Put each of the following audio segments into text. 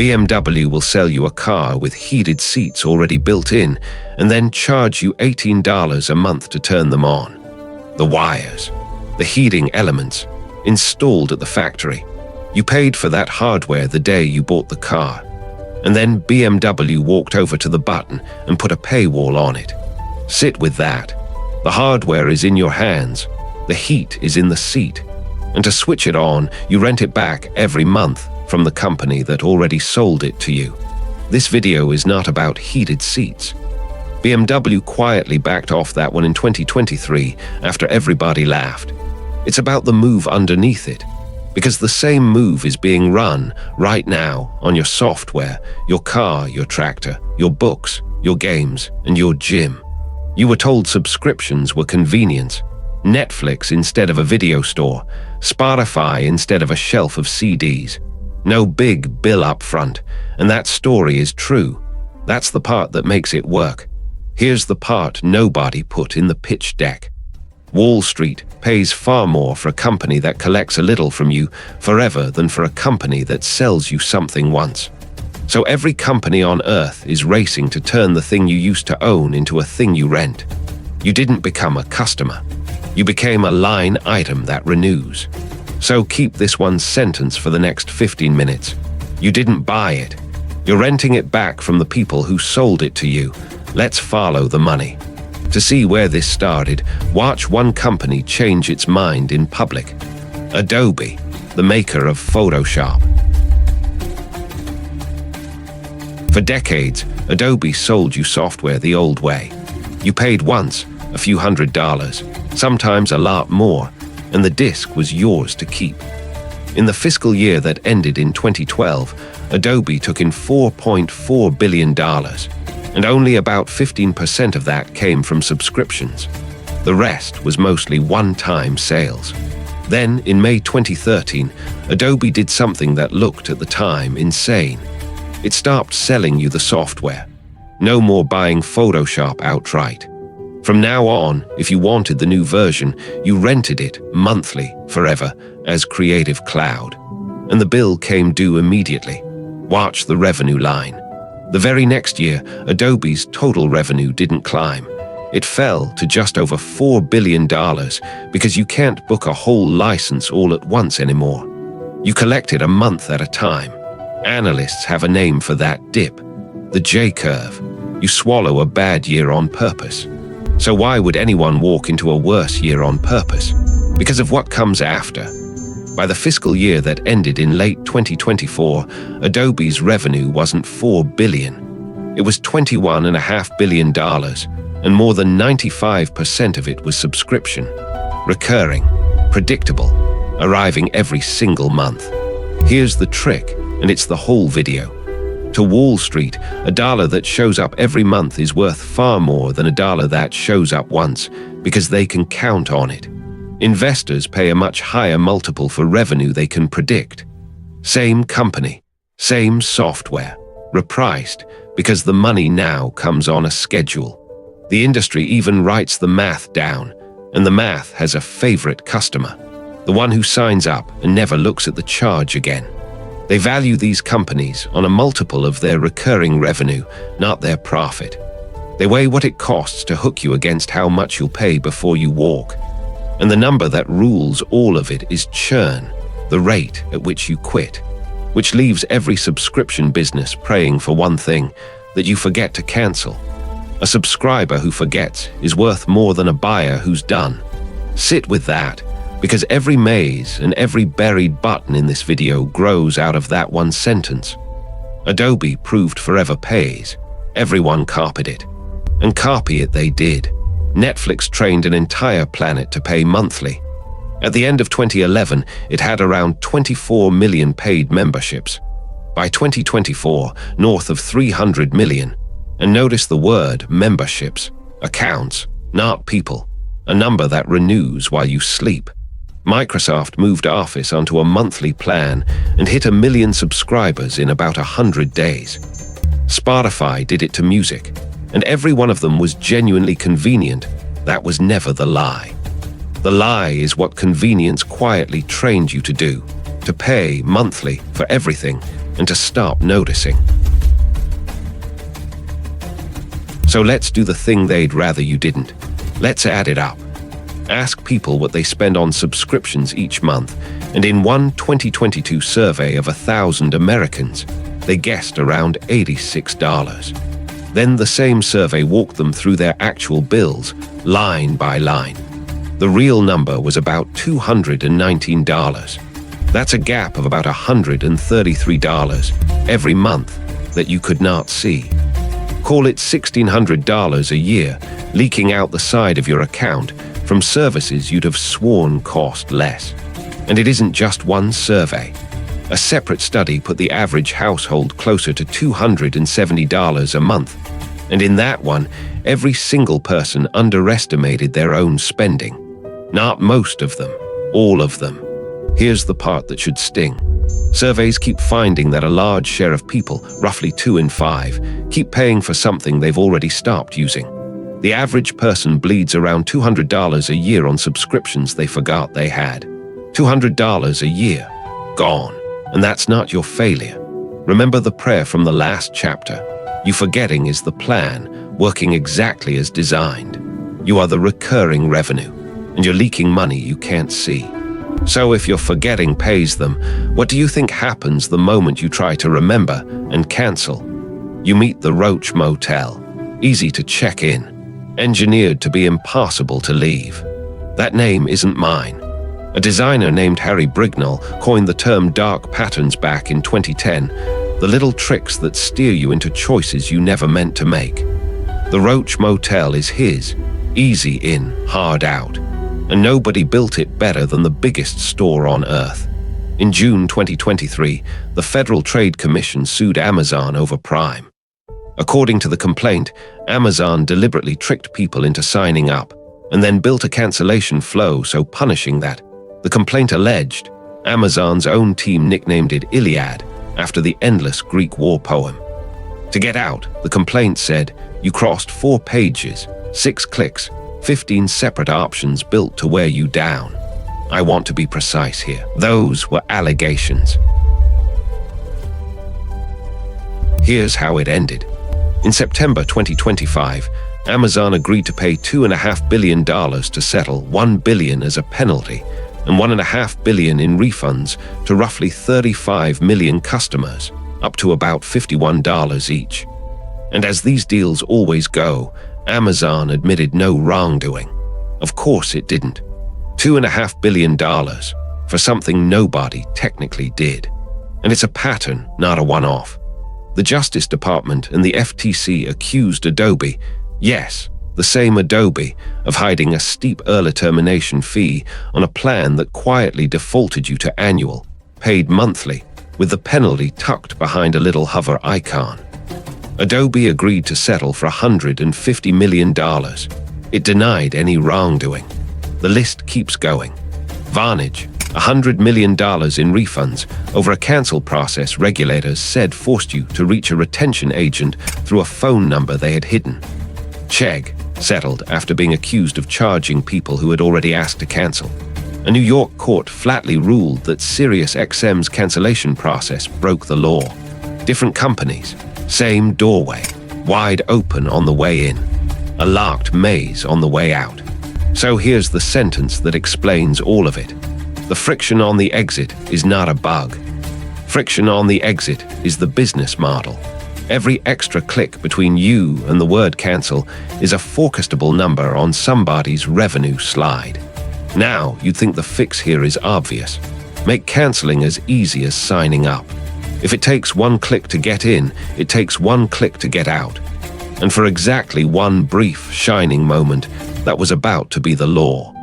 BMW will sell you a car with heated seats already built in and then charge you $18 a month to turn them on. The wires, the heating elements, installed at the factory. You paid for that hardware the day you bought the car. And then BMW walked over to the button and put a paywall on it. Sit with that. The hardware is in your hands. The heat is in the seat. And to switch it on, you rent it back every month from the company that already sold it to you. This video is not about heated seats. BMW quietly backed off that one in 2023 after everybody laughed. It's about the move underneath it, because the same move is being run right now on your software, your car, your tractor, your books, your games, and your gym. You were told subscriptions were convenience. Netflix instead of a video store, Spotify instead of a shelf of CDs. No big bill up front, and that story is true. That's the part that makes it work. Here's the part nobody put in the pitch deck. Wall Street pays far more for a company that collects a little from you forever than for a company that sells you something once. So every company on earth is racing to turn the thing you used to own into a thing you rent. You didn't become a customer. You became a line item that renews. So keep this one sentence for the next 15 minutes. You didn't buy it. You're renting it back from the people who sold it to you. Let's follow the money. To see where this started, watch one company change its mind in public. Adobe, the maker of Photoshop. For decades, Adobe sold you software the old way. You paid once, a few $100s, sometimes a lot more, and the disk was yours to keep. In the fiscal year that ended in 2012, Adobe took in $4.4 billion. And only about 15% of that came from subscriptions. The rest was mostly one-time sales. Then, in May 2013, Adobe did something that looked at the time insane. It stopped selling you the software. No more buying Photoshop outright. From now on, if you wanted the new version, you rented it monthly, forever, as Creative Cloud. And the bill came due immediately. Watch the revenue line. The very next year, Adobe's total revenue didn't climb. It fell to just over $4 billion because you can't book a whole license all at once anymore. You collect it a month at a time. Analysts have a name for that dip, the J-curve. You swallow a bad year on purpose. So why would anyone walk into a worse year on purpose? Because of what comes after. By the fiscal year that ended in late 2024, Adobe's revenue wasn't $4 billion. It was $21.5 billion, and more than 95% of it was subscription. Recurring, predictable, arriving every single month. Here's the trick, and it's the whole video. To Wall Street, a dollar that shows up every month is worth far more than a dollar that shows up once, because they can count on it. Investors pay a much higher multiple for revenue they can predict. Same company, same software, repriced, because the money now comes on a schedule. The industry even writes the math down, and the math has a favorite customer, the one who signs up and never looks at the charge again. They value these companies on a multiple of their recurring revenue, not their profit. They weigh what it costs to hook you against how much you'll pay before you walk. And the number that rules all of it is churn, the rate at which you quit, which leaves every subscription business praying for one thing, that you forget to cancel. A subscriber who forgets is worth more than a buyer who's done. Sit with that, because every maze and every buried button in this video grows out of that one sentence. Adobe proved forever pays. Everyone copied it. And copy it they did. Netflix trained an entire planet to pay monthly. At the end of 2011, it had around 24 million paid memberships. By 2024, north of 300 million. And notice the word memberships, accounts, not people, a number that renews while you sleep. Microsoft moved Office onto a monthly plan and hit 1 million subscribers in about 100 days. Spotify did it to music, and every one of them was genuinely convenient. That was never the lie. The lie is what convenience quietly trained you to do, to pay monthly for everything and to stop noticing. So let's do the thing they'd rather you didn't. Let's add it up. Ask people what they spend on subscriptions each month, and in one 2022 survey of 1,000 Americans, they guessed around $86. Then the same survey walked them through their actual bills, line by line. The real number was about $219. That's a gap of about $133 every month that you could not see. Call it $1,600 a year, leaking out the side of your account from services you'd have sworn cost less. And it isn't just one survey. A separate study put the average household closer to $270 a month. And in that one, every single person underestimated their own spending. Not most of them, all of them. Here's the part that should sting. Surveys keep finding that a large share of people, roughly 2 in 5, keep paying for something they've already stopped using. The average person bleeds around $200 a year on subscriptions they forgot they had. $200 a year, gone. And that's not your failure. Remember the prayer from the last chapter. You forgetting is the plan, working exactly as designed. You are the recurring revenue, and you're leaking money you can't see. So if your forgetting pays them, what do you think happens the moment you try to remember and cancel? You meet the Roach Motel, easy to check in, engineered to be impossible to leave. That name isn't mine. A designer named Harry Brignall coined the term dark patterns back in 2010, the little tricks that steer you into choices you never meant to make. The Roach Motel is his, easy in, hard out. And nobody built it better than the biggest store on Earth. In June 2023, the Federal Trade Commission sued Amazon over Prime. According to the complaint, Amazon deliberately tricked people into signing up and then built a cancellation flow so punishing that, the complaint alleged, Amazon's own team nicknamed it Iliad after the endless Greek war poem. To get out, the complaint said, you crossed 4 pages, 6 clicks, 15 separate options built to wear you down. I want to be precise here. Those were allegations. Here's how it ended. In September 2025, Amazon agreed to pay $2.5 billion to settle $1 billion as a penalty and $1.5 billion in refunds to roughly 35 million customers, up to about $51 each. And as these deals always go, Amazon admitted no wrongdoing. Of course it didn't. $2.5 billion for something nobody technically did. And it's a pattern, not a one-off. The Justice Department and the FTC accused Adobe, yes, the same Adobe, of hiding a steep early termination fee on a plan that quietly defaulted you to annual, paid monthly, with the penalty tucked behind a little hover icon. Adobe agreed to settle for $150 million. It denied any wrongdoing. The list keeps going. Varnage, $100 million in refunds over a cancel process regulators said forced you to reach a retention agent through a phone number they had hidden. Chegg settled after being accused of charging people who had already asked to cancel. A New York court flatly ruled that SiriusXM's cancellation process broke the law. Different companies, same doorway, wide open on the way in, a locked maze on the way out. So here's the sentence that explains all of it. The friction on the exit is not a bug. Friction on the exit is the business model. Every extra click between you and the word cancel is a forecastable number on somebody's revenue slide. Now, you'd think the fix here is obvious. Make canceling as easy as signing up. If it takes 1 click to get in, it takes 1 click to get out. And for exactly one brief, shining moment, that was about to be the law.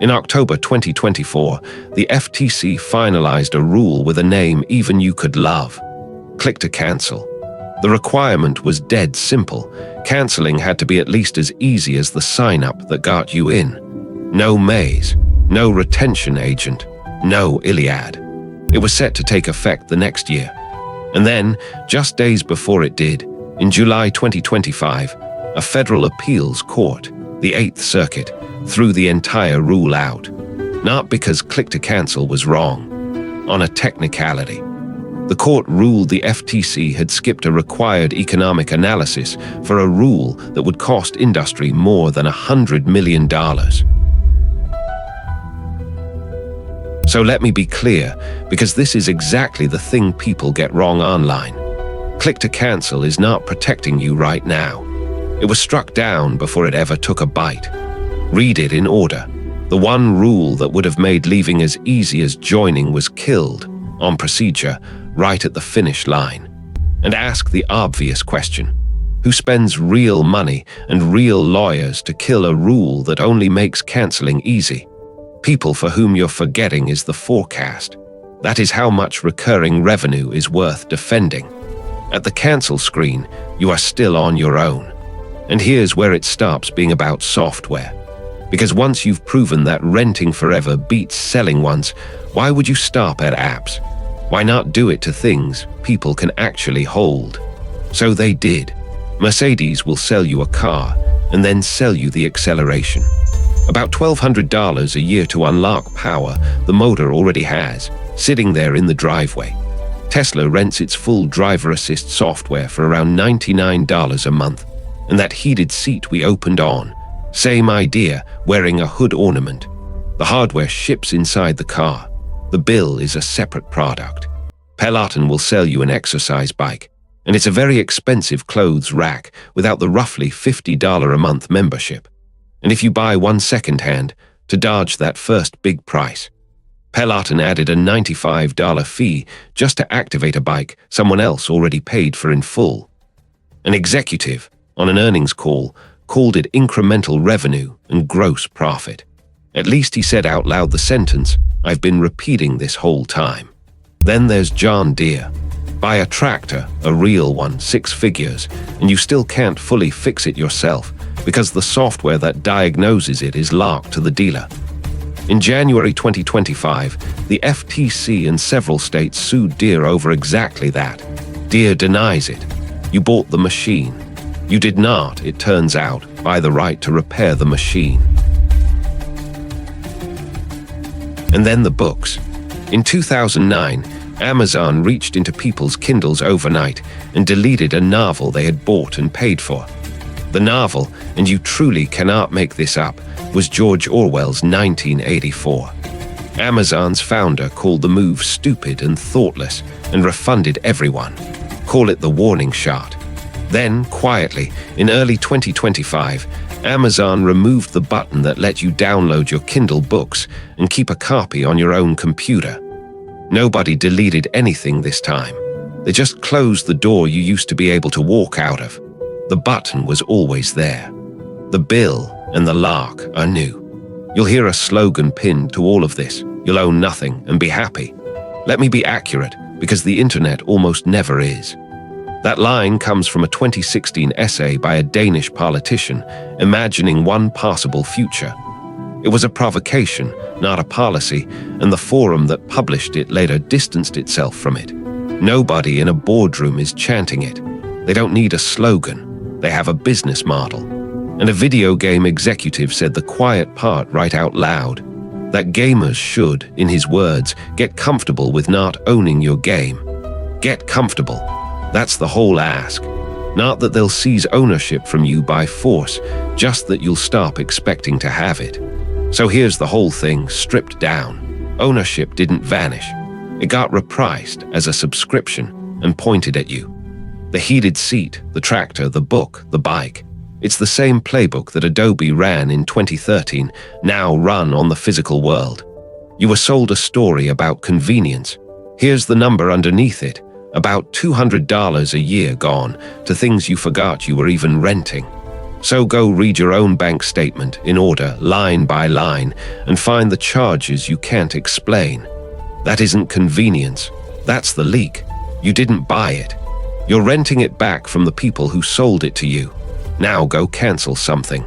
In October 2024, the FTC finalized a rule with a name even you could love. Click to cancel. The requirement was dead simple. Canceling had to be at least as easy as the sign-up that got you in. No maze, no retention agent, no Iliad. It was set to take effect the next year. And then, just days before it did, in July 2025, a federal appeals court, the 8th Circuit, threw the entire rule out. Not because click to cancel was wrong, on a technicality. The court ruled the FTC had skipped a required economic analysis for a rule that would cost industry more than $100 million. So let me be clear, because this is exactly the thing people get wrong online. Click to cancel is not protecting you right now. It was struck down before it ever took a bite. Read it in order. The one rule that would have made leaving as easy as joining was killed, on procedure, right at the finish line. And ask the obvious question. Who spends real money and real lawyers to kill a rule that only makes canceling easy? People for whom you're forgetting is the forecast. That is how much recurring revenue is worth defending. At the cancel screen, you are still on your own. And here's where it stops being about software. Because once you've proven that renting forever beats selling once, why would you stop at apps? Why not do it to things people can actually hold? So they did. Mercedes will sell you a car and then sell you the acceleration. About $1,200 a year to unlock power the motor already has, sitting there in the driveway. Tesla rents its full driver assist software for around $99 a month. And that heated seat we opened on, same idea, wearing a hood ornament. The hardware ships inside the car. The bill is a separate product. Peloton will sell you an exercise bike, and it's a very expensive clothes rack without the roughly $50 a month membership. And if you buy one secondhand, to dodge that first big price. Peloton added a $95 fee just to activate a bike someone else already paid for in full. An executive, on an earnings call, called it incremental revenue and gross profit. At least he said out loud the sentence, "I've been repeating this whole time." Then there's John Deere. Buy a tractor, a real one, 6 figures, and you still can't fully fix it yourself because the software that diagnoses it is locked to the dealer. In January 2025, the FTC and several states sued Deere over exactly that. Deere denies it. You bought the machine. You did not, it turns out, buy the right to repair the machine. And then the books. In 2009, Amazon reached into people's Kindles overnight and deleted a novel they had bought and paid for. The novel, and you truly cannot make this up, was George Orwell's 1984. Amazon's founder called the move stupid and thoughtless and refunded everyone. Call it the warning shot. Then, quietly, in early 2025, Amazon removed the button that let you download your Kindle books and keep a copy on your own computer. Nobody deleted anything this time. They just closed the door you used to be able to walk out of. The button was always there. The bill and the lock are new. You'll hear a slogan pinned to all of this. You'll own nothing and be happy. Let me be accurate, because the internet almost never is. That line comes from a 2016 essay by a Danish politician imagining one possible future. It was a provocation, not a policy, and the forum that published it later distanced itself from it. Nobody in a boardroom is chanting it. They don't need a slogan. They have a business model. And a video game executive said the quiet part right out loud, that gamers should, in his words, get comfortable with not owning your game. Get comfortable. That's the whole ask. Not that they'll seize ownership from you by force, just that you'll stop expecting to have it. So here's the whole thing stripped down. Ownership didn't vanish. It got repriced as a subscription and pointed at you. The heated seat, the tractor, the book, the bike. It's the same playbook that Adobe ran in 2013, now run on the physical world. You were sold a story about convenience. Here's the number underneath it. About $200 a year gone to things you forgot you were even renting. So go read your own bank statement in order, line by line, and find the charges you can't explain. That isn't convenience. That's the leak. You didn't buy it. You're renting it back from the people who sold it to you. Now go cancel something.